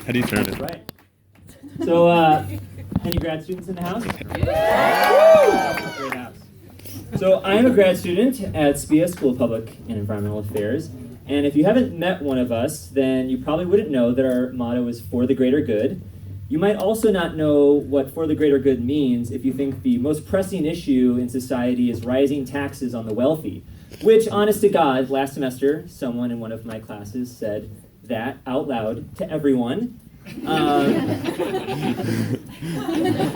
How do you turn it? Right. So, any grad students in the house? Great house. So, I'm a grad student at SPIA School of Public and Environmental Affairs, and if you haven't met one of us, then you probably wouldn't know that our motto is for the greater good. You might also not know what for the greater good means if you think the most pressing issue in society is rising taxes on the wealthy, which, honest to God, last semester, someone in one of my classes said that out loud to everyone.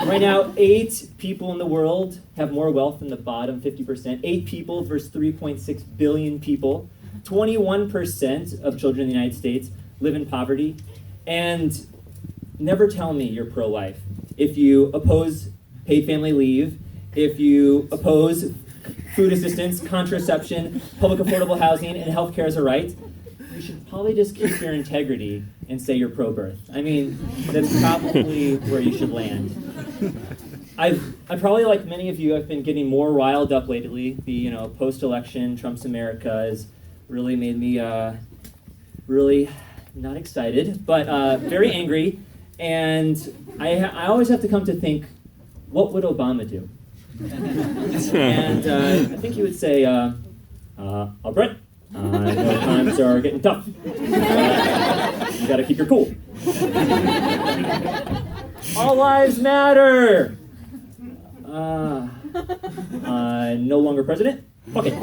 Right now, 8 people in the world have more wealth than the bottom 50%. 8 people versus 3.6 billion people. 21% of children in the United States live in poverty. And never tell me you're pro-life if you oppose paid family leave, if you oppose food assistance, contraception, public affordable housing, and healthcare as a right. You should probably just keep your integrity and say you're pro-birth. I mean, that's probably where you should land. I probably, like many of you, have been getting more riled up lately. The post-election Trump's America has really made me really not excited, but very angry. And I always have to come to think, what would Obama do? And I think he would say, Brett, times are getting tough. You gotta keep your cool. All lives matter. No longer president? Fuck it.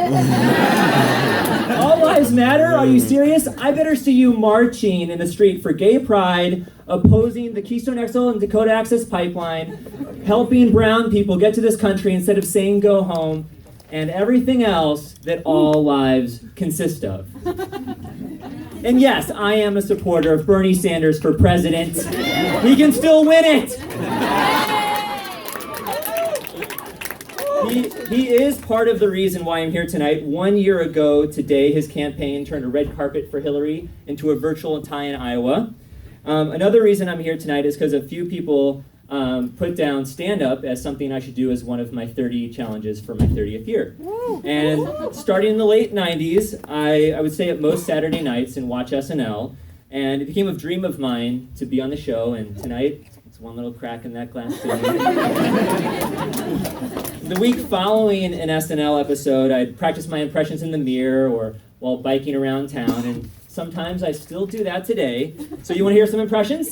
All lives matter? Are you serious? I better see you marching in the street for gay pride, opposing the Keystone XL and Dakota Access Pipeline, helping brown people get to this country instead of saying go home, and everything else that all lives consist of. And yes, I am a supporter of Bernie Sanders for president. He can still win it! He is part of the reason why I'm here tonight. 1 year ago today, his campaign turned a red carpet for Hillary into a virtual tie in Iowa. Another reason I'm here tonight is because a few people put down stand-up as something I should do as one of my 30 challenges for my 30th year. And starting in the late 90s, I would stay at most Saturday nights and watch SNL, and it became a dream of mine to be on the show, and tonight, it's one little crack in that glass ceiling. The week following an SNL episode, I'd practice my impressions in the mirror or while biking around town, and sometimes I still do that today. So you want to hear some impressions?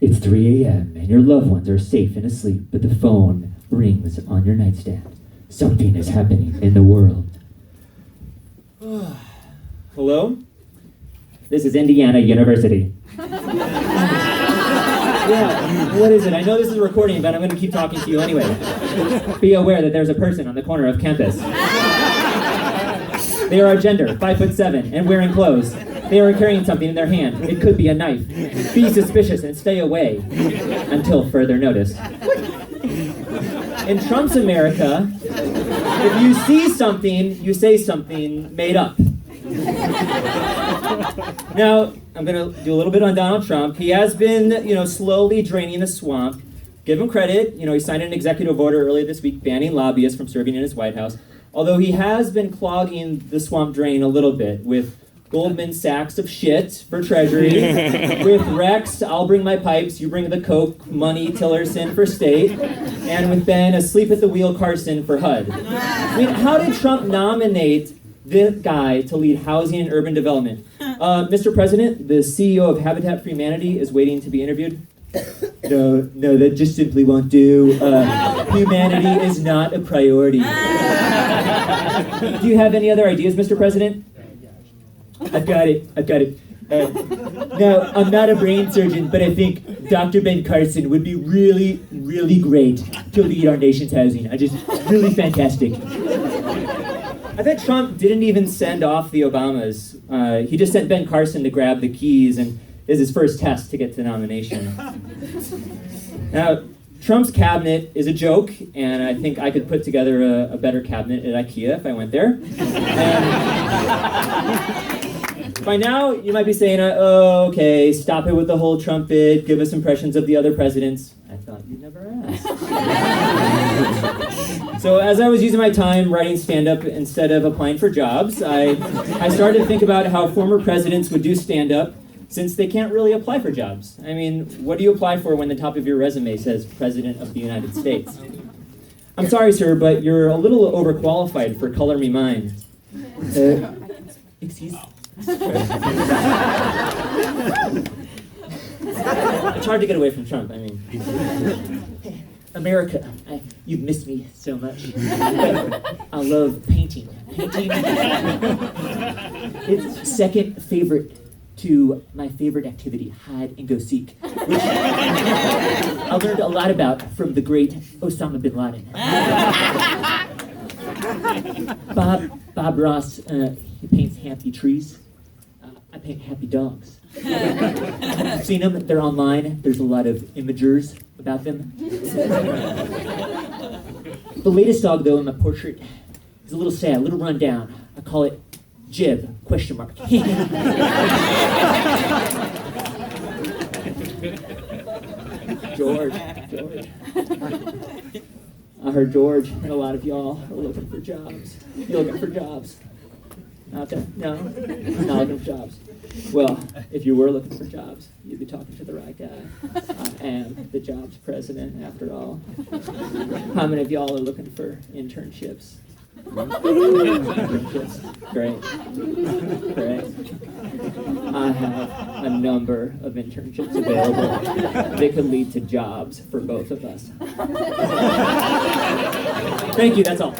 It's 3 a.m. and your loved ones are safe and asleep, but the phone rings on your nightstand. Something is happening in the world. Hello? This is Indiana University. Yeah, what is it? I know this is a recording, but I'm going to keep talking to you anyway. Be aware that there's a person on the corner of campus. They are a gender, 5'7", and wearing clothes. They are carrying something in their hand. It could be a knife. Be suspicious and stay away until further notice. In Trump's America, if you see something, you say something made up. Now, I'm going to do a little bit on Donald Trump. He has been, slowly draining the swamp. Give him credit. He signed an executive order earlier this week banning lobbyists from serving in his White House. Although he has been clogging the swamp drain a little bit with Goldman Sachs of shit for Treasury, with Rex, I'll bring my pipes, you bring the Coke, money, Tillerson for state, and with Ben, asleep at the wheel Carson for HUD. I mean, how did Trump nominate this guy to lead housing and urban development? Mr. President, the CEO of Habitat for Humanity is waiting to be interviewed. No, that just simply won't do. Humanity is not a priority. Do you have any other ideas, Mr. President? I've got it. Now, I'm not a brain surgeon, but I think Dr. Ben Carson would be really, really great to lead our nation's housing. Really fantastic. I bet Trump didn't even send off the Obamas. He just sent Ben Carson to grab the keys, and is his first test to get the nomination. Now, Trump's cabinet is a joke, and I think I could put together a better cabinet at IKEA if I went there. By now, you might be saying, okay, stop it with the whole Trump bit, give us impressions of the other presidents. I thought you'd never ask. So as I was using my time writing stand-up instead of applying for jobs, I started to think about how former presidents would do stand-up since they can't really apply for jobs. I mean, what do you apply for when the top of your resume says President of the United States? I'm sorry, sir, but you're a little overqualified for Color Me Mine. Excuse me? It's hard to get away from Trump, I mean. America, you've missed me so much. I love painting. It's second favorite to my favorite activity, hide and go seek, which I learned a lot about from the great Osama bin Laden. Bob Ross, he paints happy trees. I paint happy dogs. You've seen them, they're online. There's a lot of imagers about them. The latest dog, though, in my portrait is a little sad, a little run down. I call it Jib, question mark. George. I heard George and a lot of y'all are looking for jobs. You looking for jobs? Out there? No? Not looking for jobs. Well, if you were looking for jobs, you'd be talking to the right guy. I am the jobs president, after all. How many of y'all are looking for internships? Internships. Great. I have a number of internships available that could lead to jobs for both of us. Thank you, that's all.